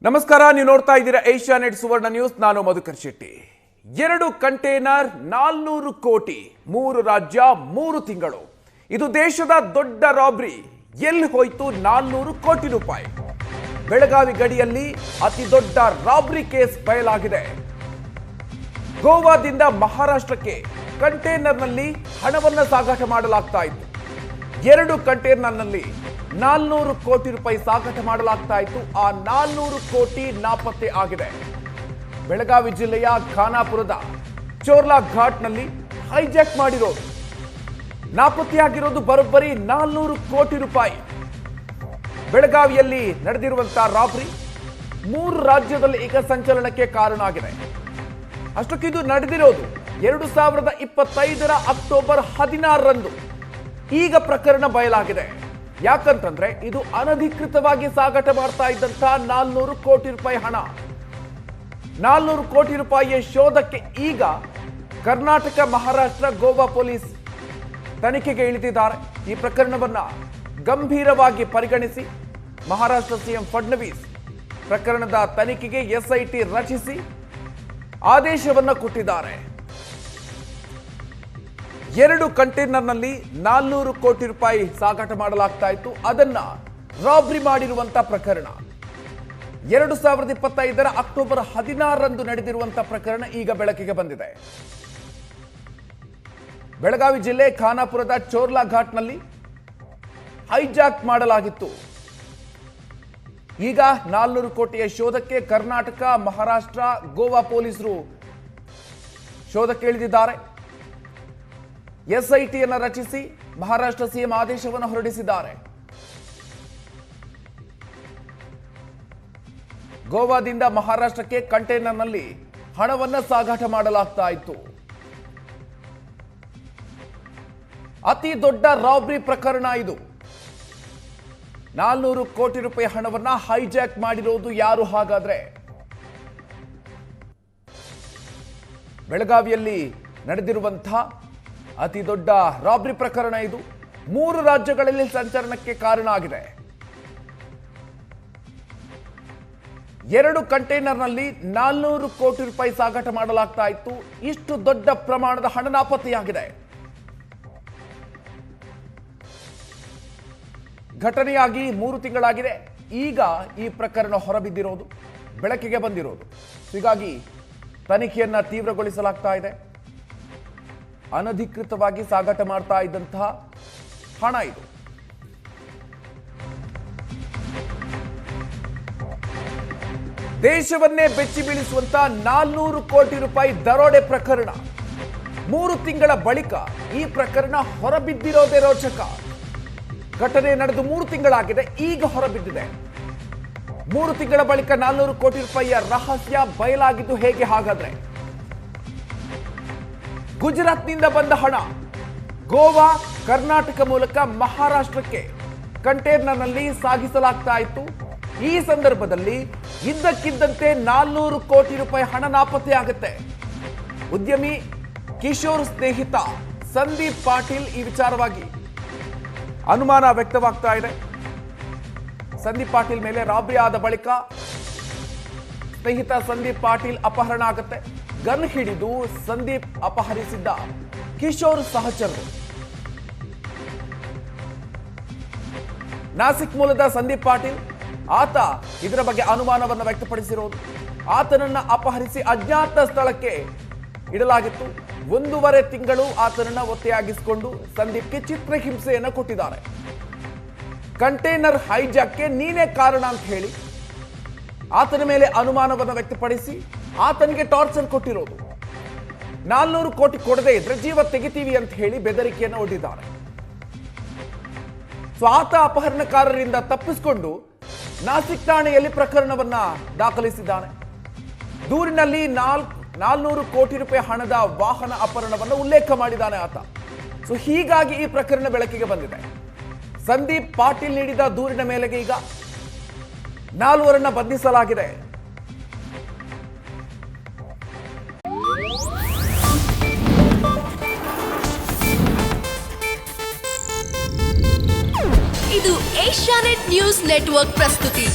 ನಮಸ್ಕಾರ, ನೀವು ನೋಡ್ತಾ ಇದ್ದೀರಾ ಏಷ್ಯಾನೆಟ್ ಸುವರ್ಣ ನ್ಯೂಸ್. ನಾನು ಮಧುಕರ್ ಶೆಟ್ಟಿ. 2 ಕಂಟೈನರ್ 400 ಕೋಟಿ, 3 ರಾಜ್ಯ 3 ತಿಂಗಳು. ಇದು ದೇಶದ ದೊಡ್ಡ ರಾಬ್ರಿ. ಎಲ್ಲಿ ಹೋಯ್ತು 400 ಕೋಟಿ ರೂಪಾಯಿ? ಬೆಳಗಾವಿ ಗಡಿಯಲ್ಲಿ ಅತಿ ದೊಡ್ಡ ರಾಬ್ರಿ ಕೇಸ್ ಬಯಲಾಗಿದೆ. ಗೋವಾದಿಂದ ಮಹಾರಾಷ್ಟ್ರಕ್ಕೆ ಕಂಟೈನರ್ನಲ್ಲಿ ಹಣವನ್ನು ಸಾಗಾಟ ಮಾಡಲಾಗ್ತಾ ಇತ್ತು. 2 ಕಂಟೈನರ್ನಲ್ಲಿ 400 ಕೋಟಿ ರೂಪಾಯಿ ಸಾಗಾಟ ಮಾಡಲಾಗ್ತಾ ಇತ್ತು. ಆ 400 ಕೋಟಿ ನಾಪತ್ತೆ ಆಗಿದೆ. ಬೆಳಗಾವಿ ಜಿಲ್ಲೆಯ ಖಾನಾಪುರದ ಚೋರ್ಲಾ ಘಾಟ್ನಲ್ಲಿ ಹೈಜಾಕ್ ಮಾಡಿರೋದು. ನಾಪತ್ತೆಯಾಗಿರೋದು ಬರೋಬ್ಬರಿ 400 ಕೋಟಿ ರೂಪಾಯಿ. ಬೆಳಗಾವಿಯಲ್ಲಿ ನಡೆದಿರುವಂತಹ ರಾಬ್ರಿ 3 ರಾಜ್ಯದಲ್ಲಿ ಈಗ ಸಂಚಲನಕ್ಕೆ ಕಾರಣ ಆಗಿದೆ. ಅಷ್ಟಕ್ಕಿದು ನಡೆದಿರೋದು 2025 ಅಕ್ಟೋಬರ್ 16ರಂದು. ಈಗ ಪ್ರಕರಣ ಬಯಲಾಗಿದೆ. ಯಾಕಂತಂದ್ರೆ ಇದು ಅನಧಿಕೃತವಾಗಿ ಸಾಗಾಟ ಮಾಡ್ತಾ ಇದ್ದಂತಹ 400 ಕೋಟಿ ರೂಪಾಯಿ ಹಣ. 400 ಕೋಟಿ ರೂಪಾಯಿಯ ಶೋಧಕ್ಕೆ ಈಗ ಕರ್ನಾಟಕ, ಮಹಾರಾಷ್ಟ್ರ, ಗೋವಾ ಪೊಲೀಸ್ ತನಿಖೆಗೆ ಇಳಿದಿದ್ದಾರೆ. ಈ ಪ್ರಕರಣವನ್ನ ಗಂಭೀರವಾಗಿ ಪರಿಗಣಿಸಿ ಮಹಾರಾಷ್ಟ್ರ ಸಿಎಂ ಫಡ್ನವೀಸ್ ಪ್ರಕರಣದ ತನಿಖೆಗೆ ಎಸ್ಐಟಿ ರಚಿಸಿ ಆದೇಶವನ್ನ ಕೊಟ್ಟಿದ್ದಾರೆ. 2 ಕಂಟೈನರ್ನಲ್ಲಿ 400 ಕೋಟಿ ರೂಪಾಯಿ ಸಾಗಾಟ ಮಾಡಲಾಗ್ತಾ ಇತ್ತು. ಅದನ್ನ ರಾಬ್ರಿ ಮಾಡಿರುವಂತಹ ಪ್ರಕರಣ 2025 ಅಕ್ಟೋಬರ್ 16ರಂದು ನಡೆದಿರುವಂತಹ ಪ್ರಕರಣ ಈಗ ಬೆಳಕಿಗೆ ಬಂದಿದೆ. ಬೆಳಗಾವಿ ಜಿಲ್ಲೆ ಖಾನಾಪುರದ ಚೋರ್ಲಾ ಘಾಟ್ನಲ್ಲಿ ಹೈಜಾಕ್ ಮಾಡಲಾಗಿತ್ತು. ಈಗ 400 ಕೋಟಿಯ ಶೋಧಕ್ಕೆ ಕರ್ನಾಟಕ, ಮಹಾರಾಷ್ಟ್ರ, ಗೋವಾ ಪೊಲೀಸರು ಶೋಧಕ್ಕೆ ಇಳಿದಿದ್ದಾರೆ. ಎಸ್ಐಟಿಯನ್ನು ರಚಿಸಿ ಮಹಾರಾಷ್ಟ್ರ ಸಿಎಂ ಆದೇಶವನ್ನು ಹೊರಡಿಸಿದ್ದಾರೆ. ಗೋವಾದಿಂದ ಮಹಾರಾಷ್ಟ್ರಕ್ಕೆ ಕಂಟೈನರ್ನಲ್ಲಿ ಹಣವನ್ನು ಸಾಗಾಟ ಮಾಡಲಾಗ್ತಾ ಇತ್ತು. ಅತಿ ದೊಡ್ಡ ರಾಬ್ರಿ ಪ್ರಕರಣ ಇದು. 400 ಕೋಟಿ ರೂಪಾಯಿ ಹಣವನ್ನ ಹೈಜಾಕ್ ಮಾಡಿರೋದು ಯಾರು ಹಾಗಾದ್ರೆ? ಬೆಳಗಾವಿಯಲ್ಲಿ ನಡೆದಿರುವಂತಹ ಅತಿ ದೊಡ್ಡ ರಾಬ್ರಿ ಪ್ರಕರಣ ಇದು. 3 ರಾಜ್ಯಗಳಲ್ಲಿ ಸಂಚಲನಕ್ಕೆ ಕಾರಣ ಆಗಿದೆ. 2 ಕಂಟೈನರ್ನಲ್ಲಿ 400 ಕೋಟಿ ರೂಪಾಯಿ ಸಾಗಾಟ ಮಾಡಲಾಗ್ತಾ ಇತ್ತು. ಇಷ್ಟು ದೊಡ್ಡ ಪ್ರಮಾಣದ ಹಣ ನಾಪತ್ತೆಯಾಗಿದೆ. ಘಟನೆಯಾಗಿ 3 ತಿಂಗಳಾಗಿದೆ. ಈಗ ಈ ಪ್ರಕರಣ ಹೊರಬಿದ್ದಿರೋದು, ಬೆಳಕಿಗೆ ಬಂದಿರೋದು. ಹೀಗಾಗಿ ತನಿಖೆಯನ್ನ ತೀವ್ರಗೊಳಿಸಲಾಗ್ತಾ ಇದೆ. ಅನಧಿಕೃತವಾಗಿ ಸಾಗಾಟ ಮಾಡ್ತಾ ಇದ್ದಂತಹ ಹಣ ಇದು. ದೇಶವನ್ನೇ ಬೆಚ್ಚಿ ಬೀಳಿಸುವಂತಹ 400 ಕೋಟಿ ರೂಪಾಯಿ ದರೋಡೆ ಪ್ರಕರಣ. 3 ತಿಂಗಳ ಬಳಿಕ ಈ ಪ್ರಕರಣ ಹೊರಬಿದ್ದಿರೋದೇ ರೋಚಕ. ಘಟನೆ ನಡೆದು 3 ತಿಂಗಳಾಗಿದೆ, ಈಗ ಹೊರಬಿದ್ದಿದೆ. 3 ತಿಂಗಳ ಬಳಿಕ 400 ಕೋಟಿ ರೂಪಾಯಿಯ ರಹಸ್ಯ ಬಯಲಾಗಿದ್ದು ಹೇಗೆ ಹಾಗಾದ್ರೆ? ಗುಜರಾತ್ನಿಂದ ಬಂದ ಹಣ ಗೋವಾ, ಕರ್ನಾಟಕ ಮೂಲಕ ಮಹಾರಾಷ್ಟ್ರಕ್ಕೆ ಕಂಟೈನರ್ನಲ್ಲಿ ಸಾಗಿಸಲಾಗ್ತಾ ಇತ್ತು. ಈ ಸಂದರ್ಭದಲ್ಲಿ ಇದ್ದಕ್ಕಿದ್ದಂತೆ 400 ಕೋಟಿ ರೂಪಾಯಿ ಹಣ ನಾಪತ್ತೆಯಾಗುತ್ತೆ. ಉದ್ಯಮಿ ಕಿಶೋರ್ ಸ್ನೇಹಿತ ಸಂದೀಪ್ ಪಾಟೀಲ್ ಈ ವಿಚಾರವಾಗಿ ಅನುಮಾನ ವ್ಯಕ್ತವಾಗ್ತಾ ಇದೆ. ಸಂದೀಪ್ ಪಾಟೀಲ್ ಮೇಲೆ ರಾಬ್ರಿ ಆದ ಬಳಿಕ ಸ್ನೇಹಿತ ಸಂದೀಪ್ ಪಾಟೀಲ್ ಅಪಹರಣ ಆಗುತ್ತೆ. ಗನ್ ಹಿಡಿದು ಸಂದೀಪ್ ಅಪಹರಿಸಿದ್ದ ಕಿಶೋರ್ ಸಹಚರರು. ನಾಸಿಕ್ ಮೂಲದ ಸಂದೀಪ್ ಪಾಟೀಲ್ ಆತ ಇದರ ಬಗ್ಗೆ ಅನುಮಾನವನ್ನು ವ್ಯಕ್ತಪಡಿಸಿರೋದು. ಆತನನ್ನ ಅಪಹರಿಸಿ ಅಜ್ಞಾತ ಸ್ಥಳಕ್ಕೆ ಇಡಲಾಗಿತ್ತು. 1.5 ತಿಂಗಳು ಆತನನ್ನ ಒತ್ತೆಯಾಗಿಸಿಕೊಂಡು ಸಂದೀಪ್ಗೆ ಚಿತ್ರಹಿಂಸೆಯನ್ನು ಕೊಟ್ಟಿದ್ದಾರೆ. ಕಂಟೈನರ್ ಹೈಜಾಕ್ಗೆ ನೀನೇ ಕಾರಣ ಅಂತ ಹೇಳಿ ಆತನ ಮೇಲೆ ಅನುಮಾನವನ್ನು ವ್ಯಕ್ತಪಡಿಸಿ ಆತನಿಗೆ ಟಾರ್ಚರ್ ಕೊಟ್ಟಿರೋದು. 400 ಕೋಟಿ ಕೊಡದೇ ಇದ್ರೆ ಜೀವ ತೆಗಿತೀವಿ ಅಂತ ಹೇಳಿ ಬೆದರಿಕೆಯನ್ನು ಒಡ್ಡಿದ್ದಾರೆ. ಆತ ಅಪಹರಣಕಾರರಿಂದ ತಪ್ಪಿಸಿಕೊಂಡು ನಾಸಿಕ್ ಠಾಣೆಯಲ್ಲಿ ಪ್ರಕರಣವನ್ನ ದಾಖಲಿಸಿದ್ದಾನೆ. ದೂರಿನಲ್ಲಿ 400 ಕೋಟಿ ರೂಪಾಯಿ ಹಣದ ವಾಹನ ಅಪಹರಣವನ್ನು ಉಲ್ಲೇಖ ಮಾಡಿದ್ದಾನೆ ಆತ. ಹೀಗಾಗಿ ಈ ಪ್ರಕರಣ ಬೆಳಕಿಗೆ ಬಂದಿದೆ. ಸಂದೀಪ್ ಪಾಟೀಲ್ ನೀಡಿದ ದೂರಿನ ಮೇಲೆಗೆ ಈಗ 4 ಬಂಧಿಸಲಾಗಿದೆ. ಇದು ಏಷ್ಯಾನೆಟ್ ನ್ಯೂಸ್ ನೆಟ್ವರ್ಕ್ ಪ್ರಸ್ತುತಿ.